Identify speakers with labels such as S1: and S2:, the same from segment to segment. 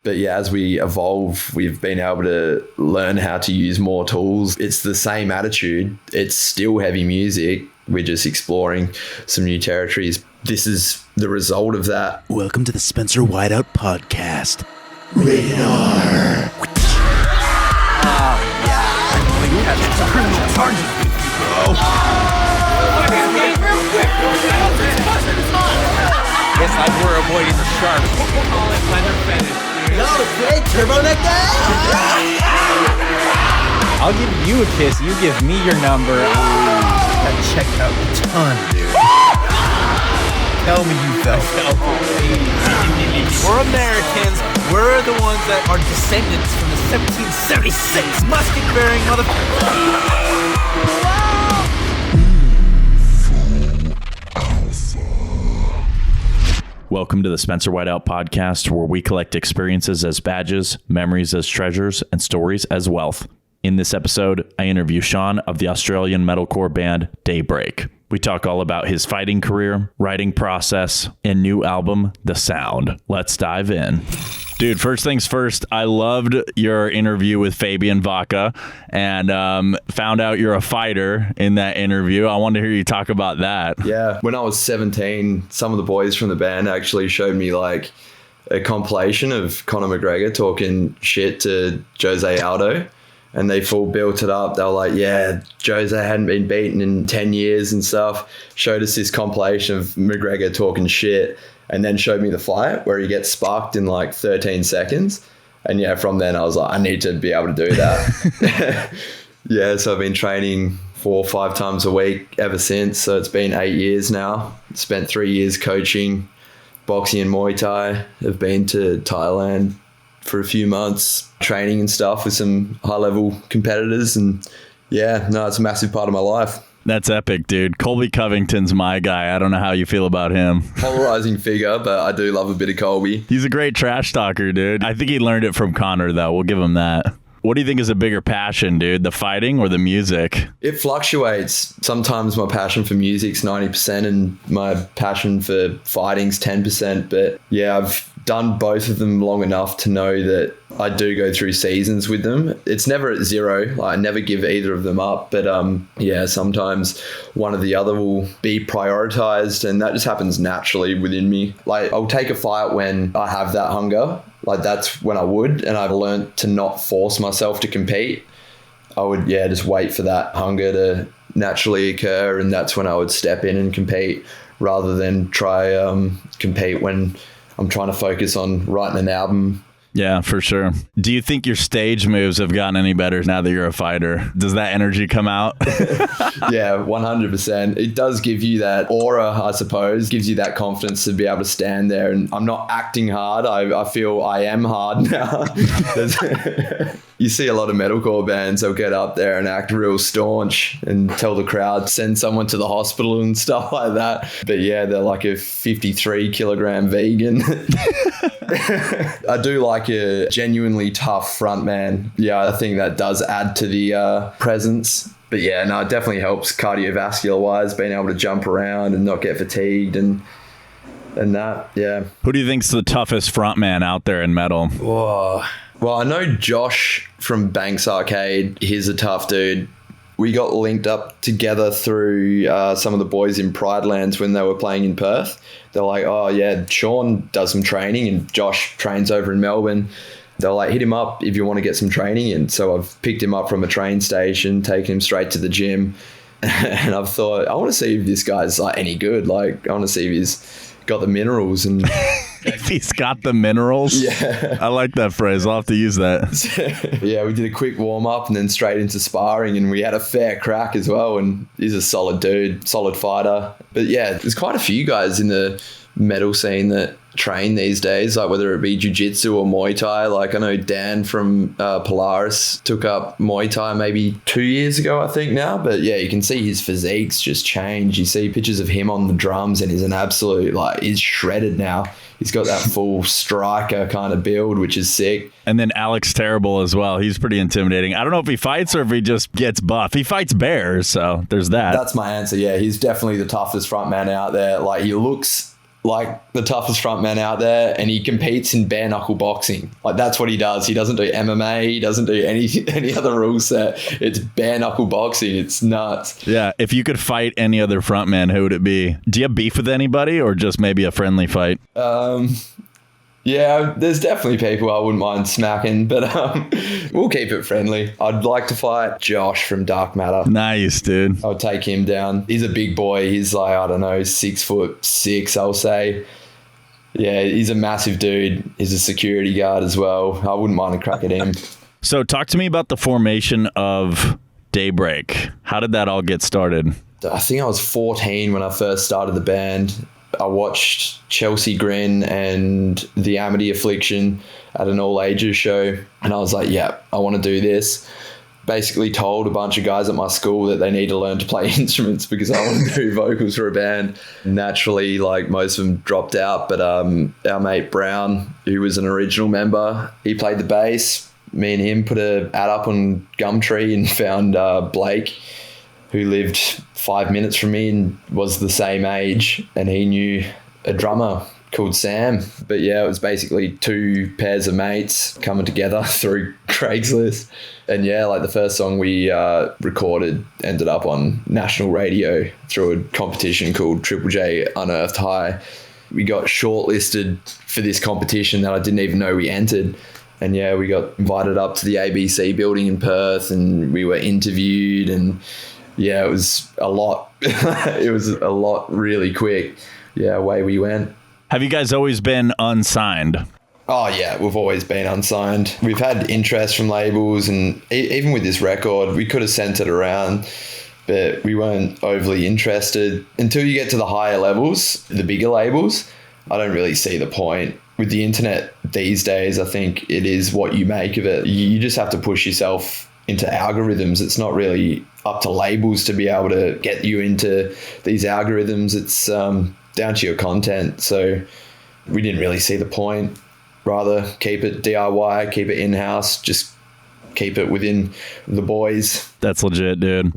S1: But yeah, as we evolve, we've been able to learn how to use more tools. It's the same attitude. It's still heavy music. We're just exploring some new territories. This is the result of that.
S2: Welcome to the Spencer Whiteout podcast. Rated R.
S3: You have some criminal charges, bro. It's like we're avoiding the shark. No, great turbo neck guy. I'll give you a kiss. You give me your number. Got checked out a ton, dude. Tell me you felt. We're Americans. We're the ones that are descendants from the 1776 musket-bearing motherfuckers.
S4: Welcome to the Spencer Whiteout podcast, where we collect experiences as badges, memories as treasures, and stories as wealth. In this episode, I interview Shaun of the Australian metalcore band Daybreak. We talk all about his fighting career, writing process, and new album, The Sound. Let's dive in. Dude, first things first, I loved your interview with Fabian Vaca and found out you're a fighter in that interview. I wanted to hear you talk about that.
S1: Yeah, when I was 17, some of the boys from the band actually showed me like a compilation of Conor McGregor talking shit to Jose Aldo. And they full built it up. They were like, yeah, Jose hadn't been beaten in 10 years and stuff. Showed us this compilation of McGregor talking shit. And then showed me the fight where he gets sparked in like 13 seconds. And yeah, from then I was like, I need to be able to do that. Yeah, so I've been training 4 or 5 times a week ever since. So it's been 8 years now. Spent 3 years coaching boxing and Muay Thai. I've been to Thailand for a few months training and stuff with some high level competitors. And yeah, no, it's a massive part of my life.
S4: That's epic, dude. Colby Covington's my guy. I don't know how you feel about him.
S1: Polarizing figure, but I do love a bit of Colby.
S4: He's a great trash talker, dude. I think he learned it from Conor, though. We'll give him that. What do you think is a bigger passion, dude? The fighting or the music?
S1: It fluctuates. Sometimes my passion for music's 90% and my passion for fighting's 10%. But yeah, I've done both of them long enough to know that I do go through seasons with them. It's never at zero. I never give either of them up. But yeah, sometimes one or the other will be prioritized, and that just happens naturally within me. Like, I'll take a fight when I have that hunger. Like, that's when I would, and I've learned to not force myself to compete. I would, yeah, just wait for that hunger to naturally occur, and that's when I would step in and compete rather than try compete when I'm trying to focus on writing an album.
S4: Yeah, for sure. Do you think your stage moves have gotten any better now that you're a fighter? Does that energy come out?
S1: Yeah, 100%. It does give you that aura, I suppose. Gives you that confidence to be able to stand there. And I'm not acting hard. I feel I am hard now. You see a lot of metalcore bands, they'll get up there and act real staunch and tell the crowd, send someone to the hospital and stuff like that. But yeah, they're like a 53 kilogram vegan. I do like a genuinely tough frontman. Yeah, I think that does add to the presence. But yeah, no, it definitely helps cardiovascular wise, being able to jump around and not get fatigued and that, yeah.
S4: Who do you think's the toughest frontman out there in metal?
S1: Whoa. Well, I know Josh from Banks Arcade. He's a tough dude. We got linked up together through some of the boys in Pride Lands when they were playing in Perth. They're like, oh yeah, Shaun does some training and Josh trains over in Melbourne. They're like, hit him up if you want to get some training. And so I've picked him up from a train station, taken him straight to the gym. And I've thought, I want to see if this guy's like any good. Like, I want to see if he's got the minerals. And
S4: if he's got the minerals?
S1: Yeah.
S4: I like that phrase. I'll have to use that.
S1: Yeah, we did a quick warm up and then straight into sparring, and we had a fair crack as well. And he's a solid dude, solid fighter. But yeah, there's quite a few guys in the metal scene that train these days, like whether it be jiu-jitsu or Muay Thai. Like I know Dan from Polaris took up Muay Thai maybe 2 years ago, I think now. But yeah, you can see his physique's just changed. You see pictures of him on the drums and he's an absolute, like, he's shredded now. He's got that full striker kind of build, which is sick.
S4: And then Alex Terrible as well. He's pretty intimidating. I don't know if he fights or if he just gets buff. He fights bears, so there's that.
S1: That's my answer. Yeah, he's definitely the toughest frontman out there. Like, he looks like the toughest frontman out there, and he competes in bare knuckle boxing. Like that's what he does. He doesn't do MMA. He doesn't do any other rule set. It's bare knuckle boxing. It's nuts.
S4: Yeah. If you could fight any other frontman, who would it be? Do you have beef with anybody, or just maybe a friendly fight?
S1: Yeah, there's definitely people I wouldn't mind smacking, but we'll keep it friendly. I'd like to fight Josh from Dark Matter.
S4: Nice, dude.
S1: I'll take him down. He's a big boy. He's like, I don't know, 6'6", I'll say. Yeah, he's a massive dude. He's a security guard as well. I wouldn't mind a crack at him.
S4: So talk to me about the formation of Daybreak. How did that all get started?
S1: I think I was 14 when I first started the band. I watched Chelsea Grin and the Amity Affliction at an all ages show, and I was like, yeah, I want to do this. Basically told a bunch of guys at my school that they need to learn to play instruments because I want to do vocals for a band. Naturally, like most of them dropped out, but our mate Brown, who was an original member, he played the bass. Me and him put an ad up on Gumtree and found Blake, who lived 5 minutes from me and was the same age, and he knew a drummer called Sam. But yeah, it was basically two pairs of mates coming together through Craigslist. And yeah, like the first song we recorded ended up on national radio through a competition called Triple J Unearthed High. We got shortlisted for this competition that I didn't even know we entered. And yeah, we got invited up to the ABC building in Perth, and we were interviewed, and yeah, it was a lot. It was a lot really quick. Yeah, away we went.
S4: Have you guys always been unsigned?
S1: Oh, yeah, we've always been unsigned. We've had interest from labels, and even with this record, we could have sent it around, but we weren't overly interested. Until you get to the higher levels, the bigger labels, I don't really see the point. With the internet these days, I think it is what you make of it. You just have to push yourself into algorithms. It's not really up to labels to be able to get you into these algorithms. It's down to your content. So we didn't really see the point. Rather keep it DIY, keep it in-house, just keep it within the boys.
S4: That's legit, dude.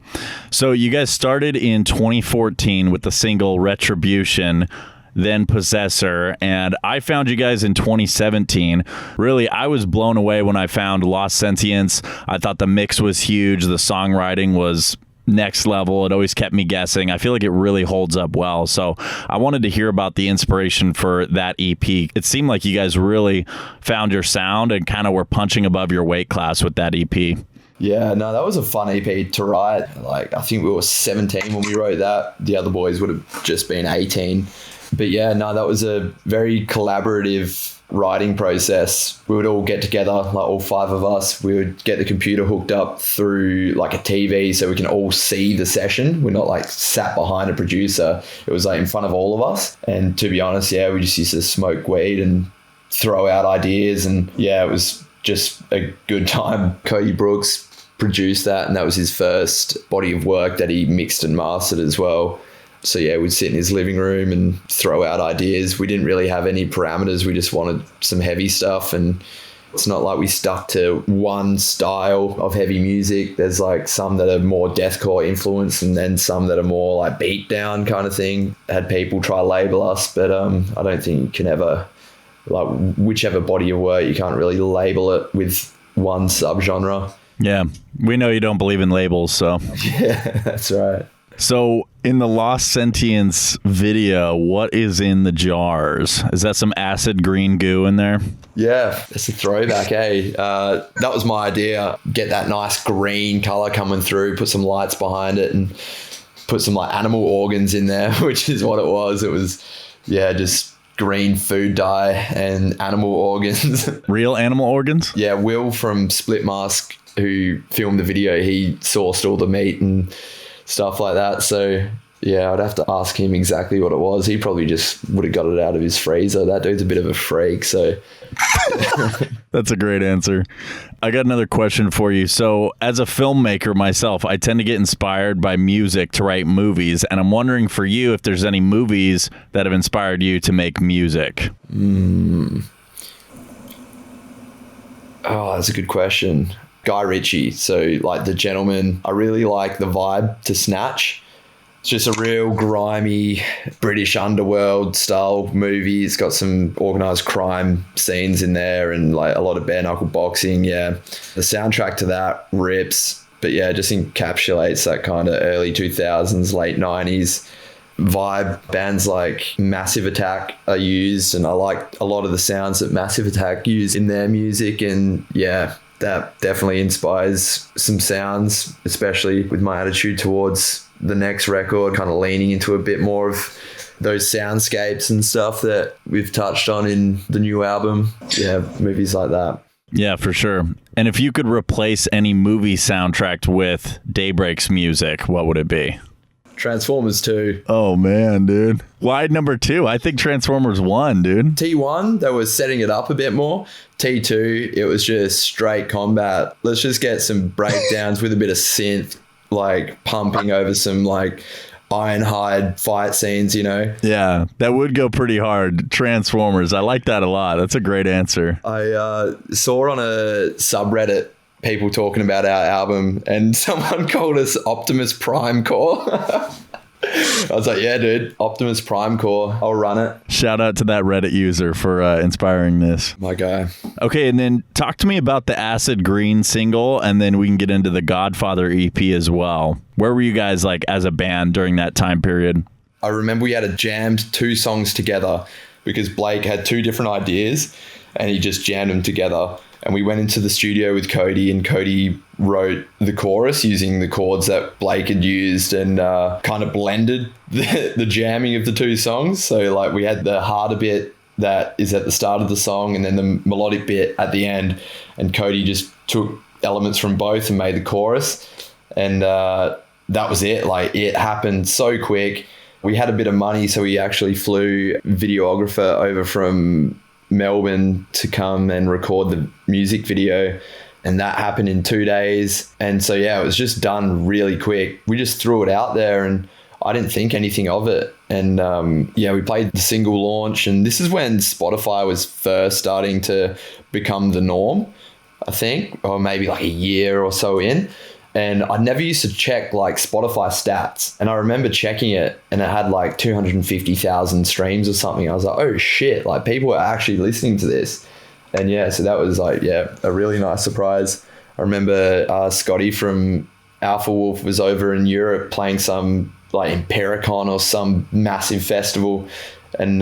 S4: So you guys started in 2014 with the single Retribution, then Possessor, and I found you guys in 2017. Really, I was blown away when I found Lost Sentience. I thought the mix was huge. The songwriting was next level. It always kept me guessing. I feel like it really holds up well. So I wanted to hear about the inspiration for that EP. It seemed like you guys really found your sound and kind of were punching above your weight class with that EP.
S1: Yeah, no, that was a fun EP to write. Like, I think we were 17 when we wrote that. The other boys would have just been 18. But yeah, no, that was a very collaborative writing process. We would all get together, like all five of us. We would get the computer hooked up through like a TV so we can all see the session. We're not like sat behind a producer. It was like in front of all of us. And to be honest, yeah, we just used to smoke weed and throw out ideas. And yeah, it was just a good time. Cody Brooks produced that, and that was his first body of work that he mixed and mastered as well. So yeah, we'd sit in his living room and throw out ideas. We didn't really have any parameters. We just wanted some heavy stuff, and it's not like we stuck to one style of heavy music. There's like some that are more deathcore influenced, and then some that are more like beat down kind of thing. Had people try to label us, but I don't think you can ever, like whichever body of work, you can't really label it with one subgenre.
S4: Yeah, we know you don't believe in labels, so.
S1: Yeah, that's right.
S4: So in the Lost Sentience video, what is in the jars? Is that some acid green goo in there?
S1: Yeah, it's a throwback, eh? That was my idea. Get that nice green color coming through, put some lights behind it, and put some like animal organs in there, which is what it was. It was, yeah, just green food dye and animal organs.
S4: Real animal organs?
S1: Yeah, Will from Split Mask, who filmed the video, he sourced all the meat and stuff like that. So yeah, I'd have to ask him exactly what it was. He probably just would have got it out of his freezer. That dude's a bit of a freak. So
S4: that's a great answer. I got another question for you. So as a filmmaker myself, I tend to get inspired by music to write movies. And I'm wondering for you if there's any movies that have inspired you to make music.
S1: Oh, that's a good question. Guy Ritchie. So like The Gentleman, I really like the vibe to Snatch. It's just a real grimy British underworld style movie. It's got some organized crime scenes in there and like a lot of bare knuckle boxing. Yeah. The soundtrack to that rips, but yeah, just encapsulates that kind of early 2000s, late 90s vibe. Bands like Massive Attack are used, and I like a lot of the sounds that Massive Attack use in their music. And yeah, that definitely inspires some sounds, especially with my attitude towards the next record, kind of leaning into a bit more of those soundscapes and stuff that we've touched on in the new album. Yeah, movies like that.
S4: Yeah, for sure. And if you could replace any movie soundtrack with Daybreak's music, what would it be?
S1: Transformers 2.
S4: Oh, man, dude. Why number 2? I think Transformers 1, dude.
S1: T1, they were setting it up a bit more. T2, it was just straight combat. Let's just get some breakdowns with a bit of synth, like pumping over some like Ironhide fight scenes, you know?
S4: Yeah, that would go pretty hard. Transformers. I like that a lot. That's a great answer.
S1: I saw on a subreddit people talking about our album, and someone called us Optimus Prime Core. I was like, yeah, dude, Optimus Prime Core. I'll run it.
S4: Shout out to that Reddit user for inspiring this.
S1: My guy.
S4: Okay, and then talk to me about the Acid Green single, and then we can get into the Godfather EP as well. Where were you guys like as a band during that time period?
S1: I remember we had jammed 2 songs together because Blake had 2 different ideas and he just jammed them together. And we went into the studio with Cody, and Cody wrote the chorus using the chords that Blake had used, and kind of blended the jamming of the 2 songs. So like we had the harder bit that is at the start of the song and then the melodic bit at the end. And Cody just took elements from both and made the chorus. And that was it. Like it happened so quick. We had a bit of money, so we actually flew videographer over from Melbourne to come and record the music video, and that happened in 2 days. And so yeah, it was just done really quick. We just threw it out there and I didn't think anything of it. And yeah, we played the single launch, and this is when Spotify was first starting to become the norm, I think, or maybe like a year or so in. And I never used to check like Spotify stats. And I remember checking it and it had like 250,000 streams or something. I was like, oh shit, like people are actually listening to this. And yeah, so that was like, yeah, a really nice surprise. I remember Scotty from Alpha Wolf was over in Europe playing some like Impericon or some massive festival. And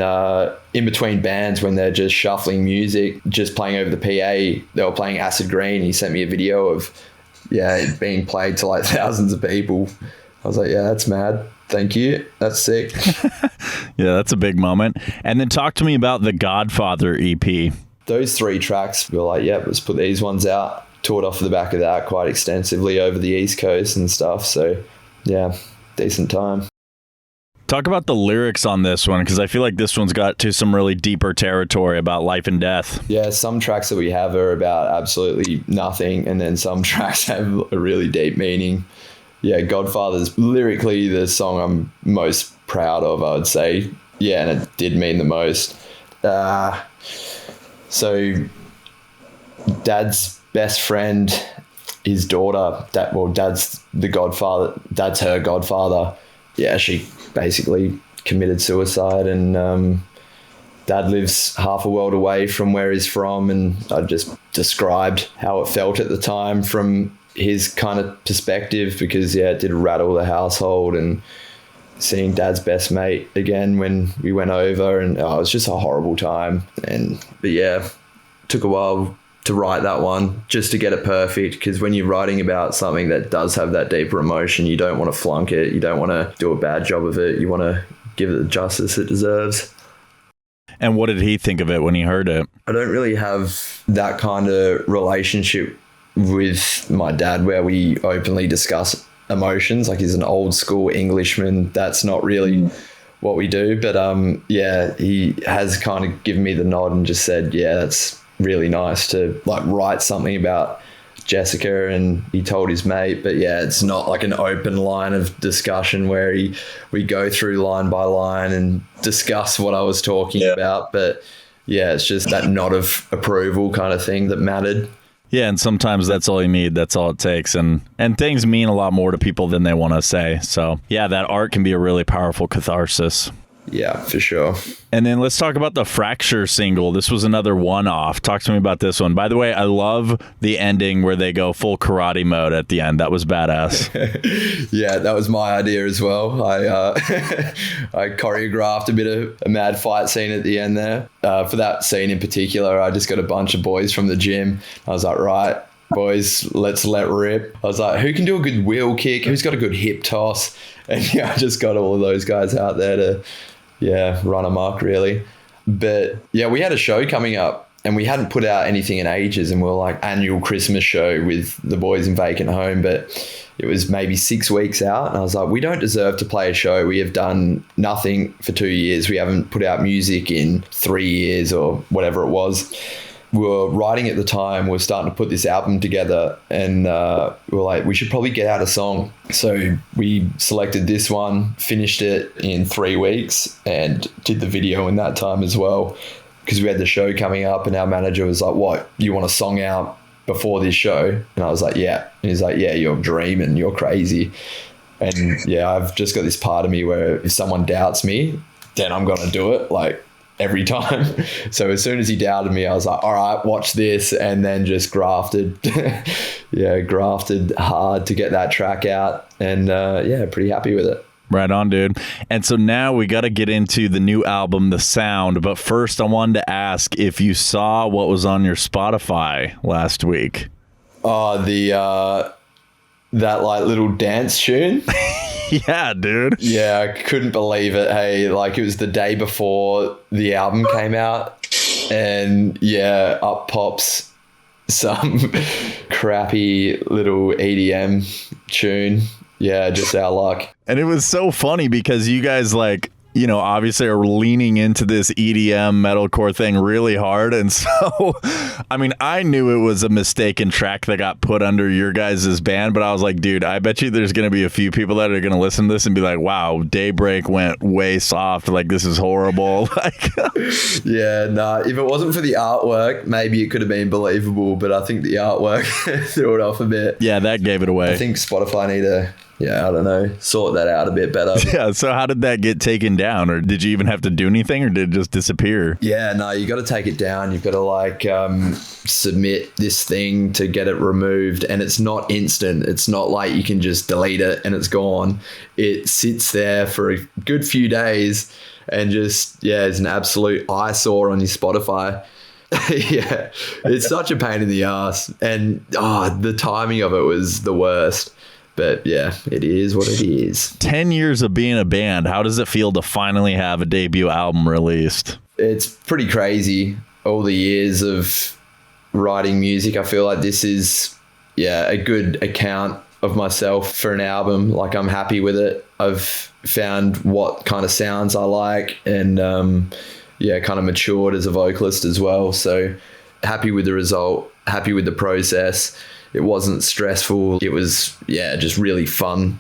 S1: in between bands, when they're just shuffling music, just playing over the PA, they were playing Acid Green. He sent me a video of it being played to like thousands of people. I was like, yeah, that's mad. Thank you. That's sick.
S4: Yeah, that's a big moment. And then talk to me about the Godfather EP.
S1: Those 3 tracks, we were like, yep, let's put these ones out. Toured off the back of that quite extensively over the East Coast and stuff. So yeah, decent time.
S4: Talk about the lyrics on this one, because I feel like this one's got to some really deeper territory about life and death.
S1: Yeah, some tracks that we have are about absolutely nothing, and then some tracks have a really deep meaning. Yeah, Godfather's lyrically the song I'm most proud of, I would say. Yeah, and it did mean the most. So Dad's best friend, his daughter, Dad's the godfather, Dad's her godfather. Yeah, she basically committed suicide, and Dad lives half a world away from where he's from, and I just described how it felt at the time from his kind of perspective, because yeah, it did rattle the household, and seeing Dad's best mate again when we went over, and it was just a horrible time. But yeah, took a while to write that one just to get it perfect, because when you're writing about something that does have that deeper emotion, you don't want to flunk it, you don't want to do a bad job of it, you want to give it the justice it deserves.
S4: And what did he think of it when he heard it?
S1: I don't really have that kind of relationship with my dad where we openly discuss emotions. Like, he's an old school Englishman, that's not really what we do. But yeah, he has kind of given me the nod and just said, yeah, that's really nice to like write something about Jessica, and he told his mate. But yeah, it's not like an open line of discussion where we go through line by line and discuss what I was talking about. But yeah, it's just that nod of approval kind of thing that mattered.
S4: Yeah, and sometimes that's all you need. That's all it takes. And things mean a lot more to people than they want to say. So, yeah, that art can be a really powerful catharsis.
S1: Yeah, for sure.
S4: And then let's talk about the Fracture single. This was another one-off. Talk to me about this one. By the way, I love the ending where they go full karate mode at the end. That was badass.
S1: Yeah, that was my idea as well. I I choreographed a bit of a mad fight scene at the end there. For that scene in particular, I just got a bunch of boys from the gym. I was like, right, boys, let's let rip. I was like, who can do a good wheel kick? Who's got a good hip toss? And yeah, I just got all of those guys out there to run amok, really. But yeah, we had a show coming up and we hadn't put out anything in ages, and we were like annual Christmas show with the boys in Vacant Home, but it was maybe 6 weeks out. And I was like, we don't deserve to play a show. We have done nothing for 2 years. We haven't put out music in 3 years or whatever it was. We were writing at the time, we were starting to put this album together, and we were like, we should probably get out a song. So we selected this one, finished it in 3 weeks, and did the video in that time as well, because we had the show coming up, and our manager was like, what, you want a song out before this show? And I was like, yeah. And he's like, yeah, you're dreaming, you're crazy. And yeah, I've just got this part of me where if someone doubts me, then I'm going to do it. Like, every time. So as soon as he doubted me, I was like, all right, watch this. And then just grafted hard to get that track out. And pretty happy with it.
S4: Right on, dude. And so now we got to get into the new album, The Sound. But first, I wanted to ask if you saw what was on your Spotify last week.
S1: Oh, that like little dance tune.
S4: Yeah, dude.
S1: Yeah, I couldn't believe it. Hey, like it was the day before the album came out, and yeah, up pops some crappy little EDM tune. Yeah, just our luck.
S4: And it was so funny because you guys obviously are leaning into this EDM metalcore thing really hard. And so, I mean, I knew it was a mistaken track that got put under your guys' band, but I was like, dude, I bet you there's going to be a few people that are going to listen to this and be like, wow, Daybreak went way soft. Like, this is horrible.
S1: Yeah, nah, if it wasn't for the artwork, maybe it could have been believable, but I think the artwork threw it off a bit.
S4: Yeah, that gave it away.
S1: I think Spotify need to, I don't know, sort that out a bit better.
S4: Yeah, so how did that get taken down? Or did you even have to do anything, or did it just disappear?
S1: Yeah, no, you got to take it down. You've got to submit this thing to get it removed. And it's not instant. It's not like you can just delete it and it's gone. It sits there for a good few days and just, is an absolute eyesore on your Spotify. Yeah, it's such a pain in the ass. And the timing of it was the worst. But yeah, it is what it is.
S4: 10 years of being a band, how does it feel to finally have a debut album released?
S1: It's pretty crazy. All the years of writing music, I feel like this is, a good account of myself for an album. Like, I'm happy with it. I've found what kind of sounds I like and, kind of matured as a vocalist as well. So happy with the result, happy with the process. It wasn't stressful. It was, just really fun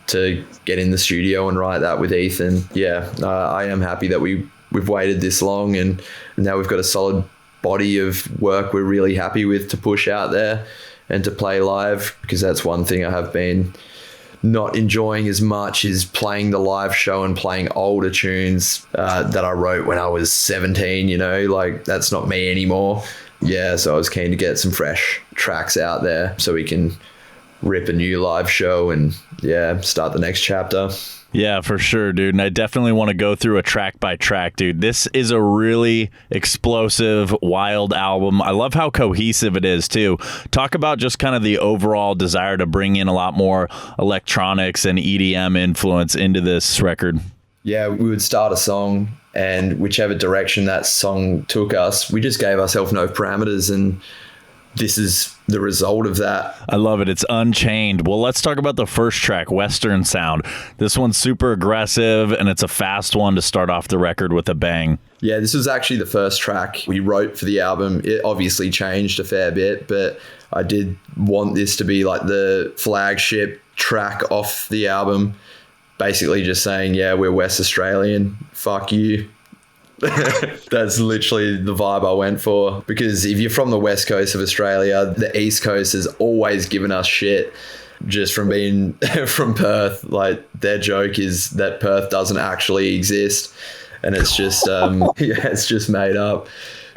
S1: to get in the studio and write that with Ethan. Yeah, I am happy that we've waited this long, and now we've got a solid body of work we're really happy with to push out there and to play live, because that's one thing I have been not enjoying as much is playing the live show and playing older tunes that I wrote when I was 17, like that's not me anymore. Yeah, so I was keen to get some fresh tracks out there so we can rip a new live show and start the next chapter.
S4: Yeah, for sure, dude. And I definitely want to go through a track by track, dude. This is a really explosive, wild album. I love how cohesive it is, too. Talk about just kind of the overall desire to bring in a lot more electronics and EDM influence into this record.
S1: Yeah, we would start a song, and whichever direction that song took us, we just gave ourselves no parameters, and this is the result of that.
S4: I love it. It's unchained. Well, let's talk about the first track, Western Sound. This one's super aggressive, and it's a fast one to start off the record with a bang.
S1: Yeah, this was actually the first track we wrote for the album. It obviously changed a fair bit, but I did want this to be like the flagship track off the album. Basically just saying, we're West Australian, fuck you. That's literally the vibe I went for, because if you're from the west coast of Australia, the east coast has always given us shit just from being from Perth. Like, their joke is that Perth doesn't actually exist, and it's just it's just made up.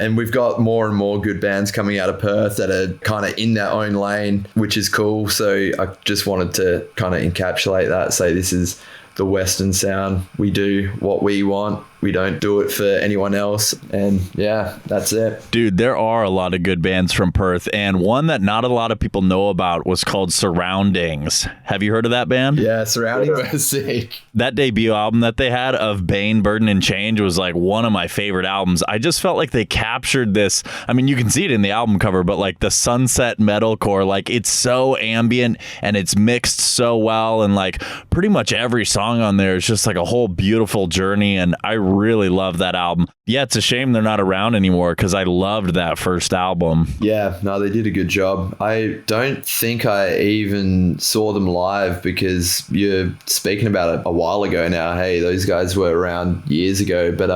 S1: And we've got more and more good bands coming out of Perth that are kind of in their own lane, which is cool. So I just wanted to kind of encapsulate that, say this is the Western sound. We do what we want. We don't do it for anyone else. And yeah, that's it.
S4: Dude, there are a lot of good bands from Perth, and one that not a lot of people know about was called Surroundings. Have you heard of that band?
S1: Yeah, Surroundings was sick.
S4: That debut album that they had of Bane, Burden, and Change was like one of my favorite albums. I just felt like they captured this. I mean, you can see it in the album cover, but like the sunset metalcore, like it's so ambient and it's mixed so well. And like pretty much every song on there is just like a whole beautiful journey. And I really love that album. Yeah, it's a shame they're not around anymore because I loved that first album.
S1: Yeah, no, they did a good job. I don't think I even saw them live, because you're speaking about it a while ago now. Hey, those guys were around years ago. But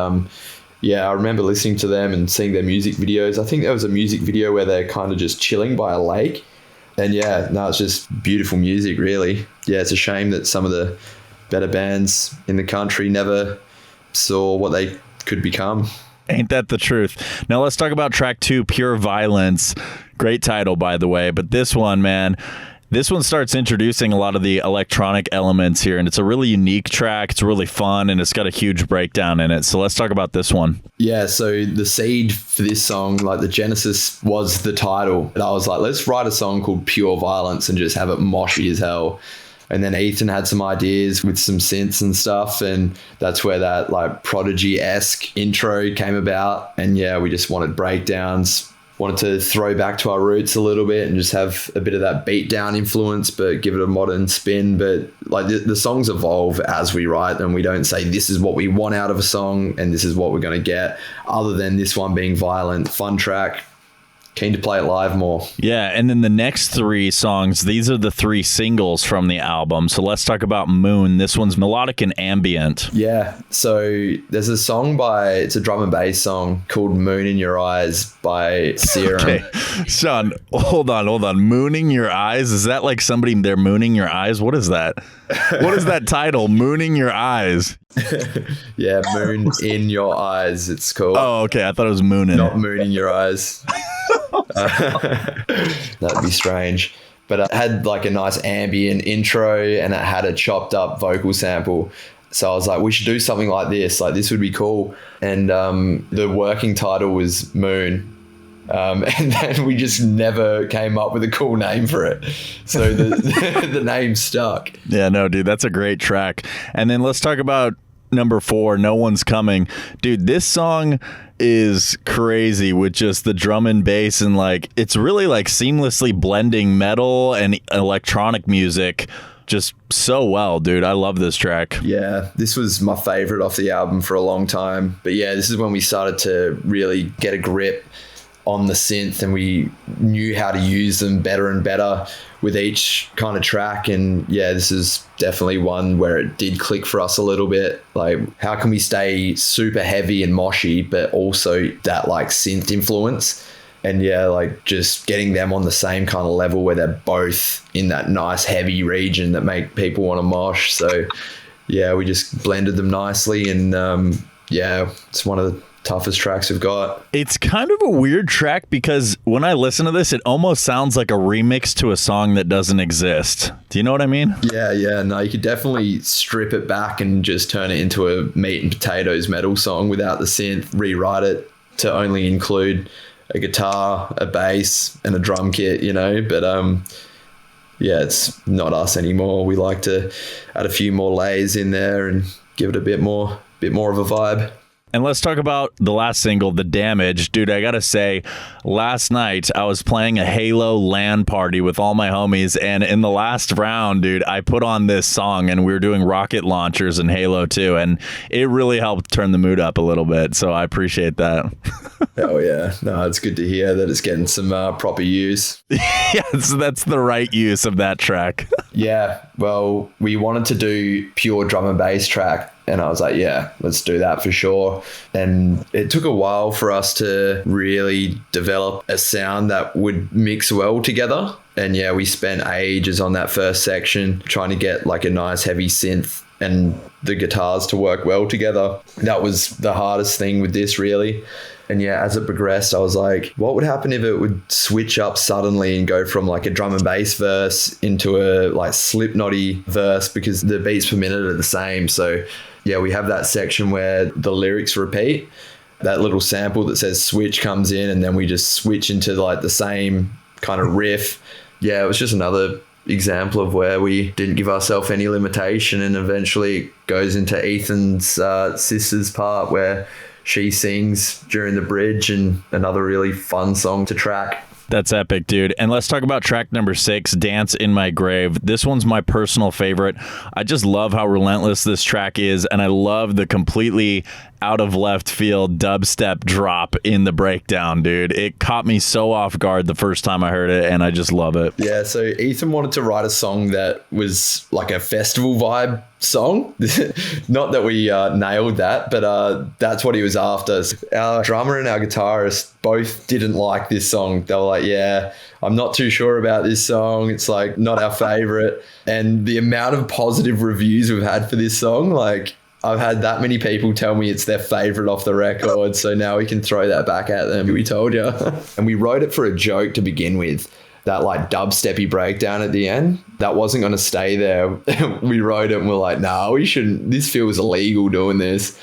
S1: yeah, I remember listening to them and seeing their music videos. I think there was a music video where they're kind of just chilling by a lake. And yeah, no, it's just beautiful music, really. Yeah, it's a shame that some of the better bands in the country never saw what they could become.
S4: Ain't that the truth? Now let's talk about track 2, Pure Violence. Great title, by the way. But this one, man, this one starts introducing a lot of the electronic elements here, and it's a really unique track. It's really fun, and it's got a huge breakdown in it. So let's talk about this one.
S1: Yeah, so the seed for this song, like the genesis, was the title. And I was like, let's write a song called Pure Violence and just have it moshy as hell. And then Ethan had some ideas with some synths and stuff, and that's where that like Prodigy-esque intro came about. And yeah, we just wanted breakdowns, wanted to throw back to our roots a little bit and just have a bit of that beatdown influence, but give it a modern spin. But like the songs evolve as we write them. We don't say this is what we want out of a song and this is what we're going to get, other than this one being violent, fun track. Keen to play it live more.
S4: Yeah, and then the next 3 songs, these are the 3 singles from the album. So let's talk about Moon. This one's melodic and ambient.
S1: Yeah, so there's a song it's a drum and bass song called Moon in Your Eyes by Serum.
S4: Okay, Shaun, hold on. Mooning Your Eyes? Is that like somebody, they're mooning your eyes? What is that? What is that title? Mooning Your Eyes?
S1: Yeah, Moon in Your Eyes, it's called.
S4: Oh, okay, I thought it was mooning.
S1: Not mooning your eyes. That'd be strange. But it had like a nice ambient intro, and it had a chopped up vocal sample. So I was like, we should do something like this. Like, this would be cool. And the working title was Moon. And then we just never came up with a cool name for it. So the name stuck.
S4: Yeah, no, dude, that's a great track. And then let's talk about number 4, No One's Coming. Dude, this song is crazy with just the drum and bass, and like it's really like seamlessly blending metal and electronic music just so well, dude. I love this track.
S1: Yeah, this was my favorite off the album for a long time. But yeah, this is when we started to really get a grip on the synth, and we knew how to use them better and better with each kind of track. And yeah, this is definitely one where it did click for us a little bit. Like, how can we stay super heavy and moshy, but also that like synth influence? And yeah, like just getting them on the same kind of level where they're both in that nice heavy region that make people want to mosh. So yeah, we just blended them nicely, and yeah, it's one of the toughest tracks we've got.
S4: It's kind of a weird track because when I listen to this, it almost sounds like a remix to a song that doesn't exist. Do you know what I mean?
S1: Yeah. No, you could definitely strip it back and just turn it into a meat and potatoes metal song without the synth, rewrite it to only include a guitar, a bass, and a drum kit, you know? But yeah, it's not us anymore. We like to add a few more layers in there and give it a bit more of a vibe.
S4: And let's talk about the last single, The Damage. Dude, I gotta say, last night I was playing a Halo LAN party with all my homies, and in the last round, dude, I put on this song, and we were doing rocket launchers in Halo 2, and it really helped turn the mood up a little bit, so I appreciate that.
S1: Oh, yeah. No, it's good to hear that it's getting some proper use.
S4: Yeah, so that's the right use of that track.
S1: Yeah, well, we wanted to do pure drum and bass track, And I was like, yeah, let's do that for sure. And it took a while for us to really develop a sound that would mix well together. And yeah, we spent ages on that first section trying to get like a nice heavy synth and the guitars to work well together. That was the hardest thing with this, really. And yeah, as it progressed, I was like, what would happen if it would switch up suddenly and go from like a drum and bass verse into a like Slipknotty verse, because the beats per minute are the same. So yeah, we have that section where the lyrics repeat. That little sample that says switch comes in, and then we just switch into like the same kind of riff. Yeah, it was just another example of where we didn't give ourselves any limitation, and eventually it goes into Ethan's sister's part where she sings during the bridge, and another really fun song to track.
S4: That's epic, dude. And let's talk about track number 6, Dance in My Grave. This one's my personal favorite. I just love how relentless this track is, and I love the completely out of left field dubstep drop in the breakdown, dude. It caught me so off guard the first time I heard it, and I just love it.
S1: Yeah, so Ethan wanted to write a song that was like a festival vibe song. Not that we nailed that, but that's what he was after. Our drummer and our guitarist both didn't like this song. They were like, yeah, I'm not too sure about this song. It's like not our favorite. And the amount of positive reviews we've had for this song, like I've had that many people tell me it's their favorite off the record. So now we can throw that back at them. We told you. And we wrote it for a joke to begin with. That like dubsteppy breakdown at the end, that wasn't going to stay there. We wrote it and we're like, nah, we shouldn't. This feels illegal doing this.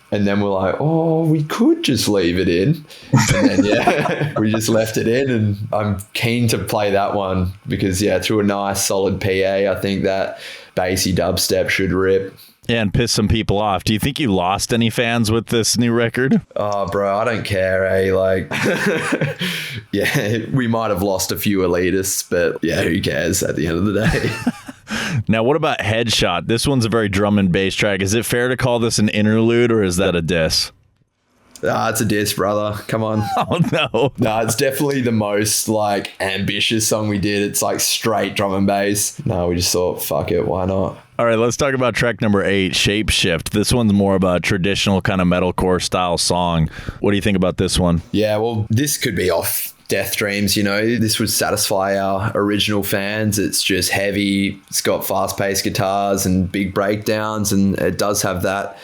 S1: And then we're like, oh, we could just leave it in. And then, yeah, we just left it in. And I'm keen to play that one because, yeah, through a nice solid PA, I think that bassy dubstep should rip.
S4: Yeah, and piss some people off. Do you think you lost any fans with this new record?
S1: Oh, bro, I don't care, eh? Like, yeah, we might have lost a few elitists, but yeah, who cares at the end of the day?
S4: Now, what about Headshot? This one's a very drum and bass track. Is it fair to call this an interlude, or is that a diss?
S1: It's a diss, brother. Come on.
S4: Oh, no.
S1: No, it's definitely the most, like, ambitious song we did. It's, like, straight drum and bass. No, we just thought, fuck it, why not?
S4: All right, let's talk about track number 8, Shapeshift. This one's more of a traditional kind of metalcore style song. What do you think about this one?
S1: Yeah, well, this could be off Death Dreams, you know. This would satisfy our original fans. It's just heavy. It's got fast-paced guitars and big breakdowns, and it does have that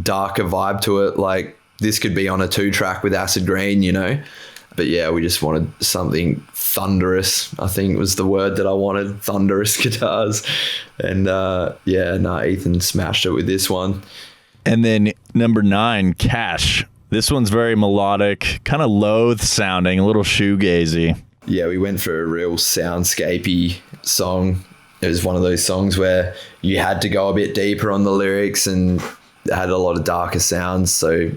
S1: darker vibe to it. Like, this could be on a 2-track with Acid Green, you know. But yeah, we just wanted something thunderous, I think was the word that I wanted, thunderous guitars. And Ethan smashed it with this one.
S4: And then number 9, Cash. This one's very melodic, kind of loath sounding, a little shoegazy.
S1: Yeah, we went for a real soundscapey song. It was one of those songs where you had to go a bit deeper on the lyrics and it had a lot of darker sounds. So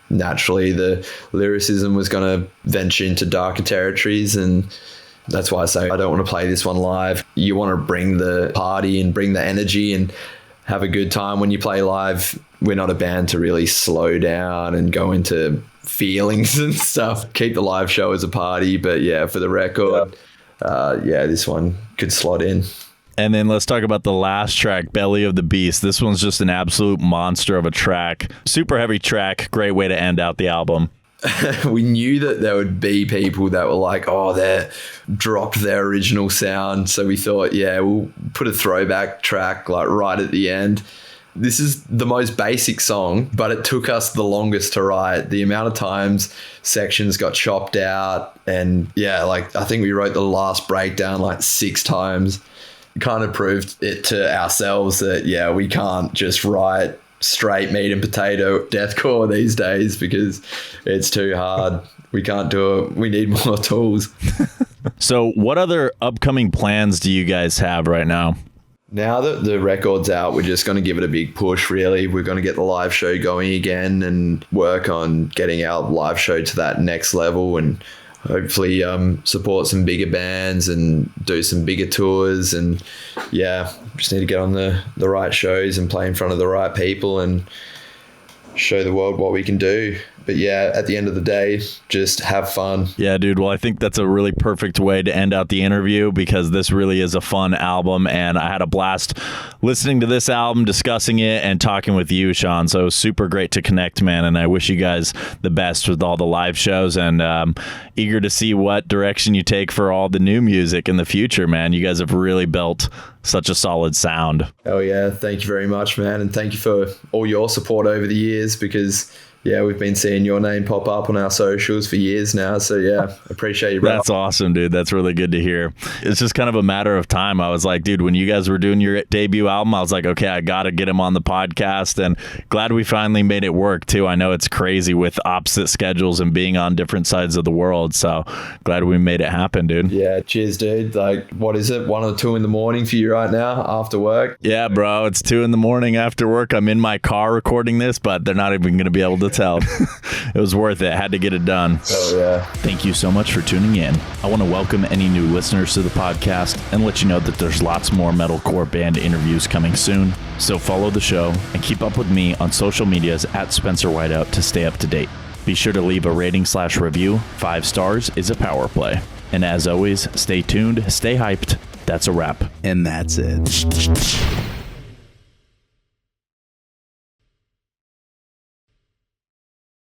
S1: naturally the lyricism was going to venture into darker territories, and that's why I say I don't want to play this one live. You want to bring the party and bring the energy and have a good time when you play live. We're not a band to really slow down and go into feelings and stuff. Keep the live show as a party, but yeah, for the record, this one could slot in.
S4: And then let's talk about the last track, Belly of the Beast. This one's just an absolute monster of a track. Super heavy track. Great way to end out the album.
S1: We knew that there would be people that were like, oh, they dropped their original sound. So we thought, yeah, we'll put a throwback track like right at the end. This is the most basic song, but it took us the longest to write. The amount of times sections got chopped out. And yeah, like I think we wrote the last breakdown like 6 times. Kind of proved it to ourselves that, yeah, we can't just write straight meat and potato deathcore these days because it's too hard. We can't do it. We need more tools.
S4: So what other upcoming plans do you guys have right now?
S1: Now that the record's out, we're just going to give it a big push, really. We're going to get the live show going again and work on getting our live show to that next level, and hopefully support some bigger bands and do some bigger tours. And yeah, just need to get on the right shows and play in front of the right people and show the world what we can do. But yeah, at the end of the day, just have fun.
S4: Yeah, dude. Well, I think that's a really perfect way to end out the interview, because this really is a fun album, and I had a blast listening to this album, discussing it, and talking with you, Shaun. So it was super great to connect, man, and I wish you guys the best with all the live shows, and eager to see what direction you take for all the new music in the future, man. You guys have really built such a solid sound.
S1: Oh yeah, thank you very much, man, and thank you for all your support over the years, because yeah, we've been seeing your name pop up on our socials for years now. So yeah, appreciate you, bro.
S4: That's awesome, dude. That's really good to hear. It's just kind of a matter of time. I was like, dude, when you guys were doing your debut album, I was like, okay, I got to get him on the podcast, and glad we finally made it work too. I know it's crazy with opposite schedules and being on different sides of the world. So glad we made it happen, dude.
S1: Yeah, cheers, dude. Like, what is it? 1 or 2 in the morning for you right now after work?
S4: Yeah, bro. It's 2 in the morning after work. I'm in my car recording this, but they're not even going to be able to tell. It was worth it. Had to get it done.
S1: Oh yeah.
S4: Thank you so much for tuning in. I want to welcome any new listeners to the podcast and let you know that there's lots more metalcore band interviews coming soon. So follow the show and keep up with me on social medias at Spencer Whiteout to stay up to date. Be sure to leave a rating/review. 5 stars is a power play. And as always, stay tuned, stay hyped. That's a wrap.
S2: And that's it.